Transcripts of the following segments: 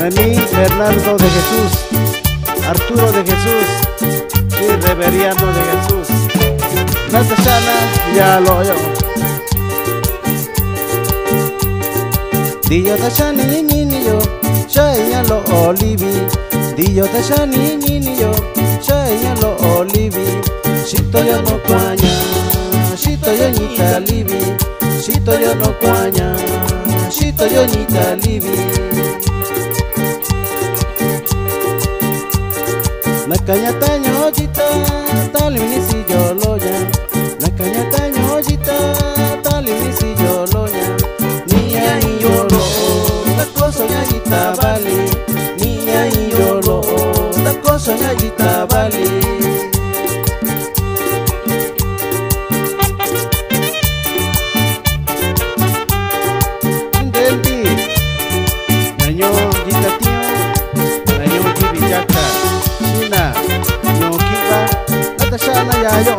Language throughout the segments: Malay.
Nani Bernardo de Jesús, Arturo de Jesús y Reveriano de Jesús. Natashana ya lo yo. Diyo tashani ni yo, shaya lo olivi. Diyo tashani ni yo, shaya lo olivi. Shito yo no kuanya, shito yo ni talivi. Shito yo no kuanya, shito yo ni talivi. Nakanyata nyojita, talini si joloya. Nakanyata nyojita, talini si joloya. Niya iyolo, takoso nyajita bali. Niya iyolo, takoso nyajita bali. Indelbi, nanyo jita tio, nanyo jibijaka. Sina, nyokiba, Natashana ya yo.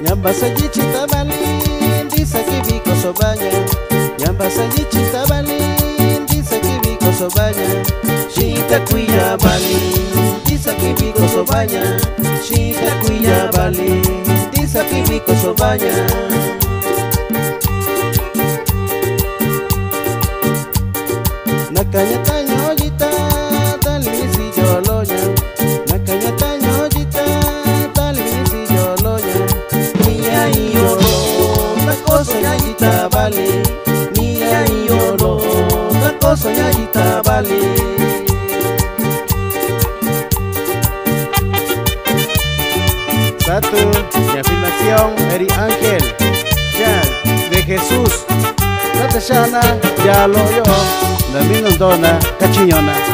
Nyamba saji cita bali, disa kibi kosobanya. Nyamba saji cita bali, disa kibi kosobanya. Shita kuya bali, disa kibi kosobanya. Shita kuya bali, disa kibi kosobanya. Nakanyata nyojita, talini si jolonya. Nakanyata nyojita, talini si jolonya. Niya iyolo, takoso nyajita bali. Niya iyolo, takoso nyajita bali. Satu, de afirmación, Eri Ángel, Jean, de Jesús. Natashana ya lo yo. Domingo Dona, Cachiñona.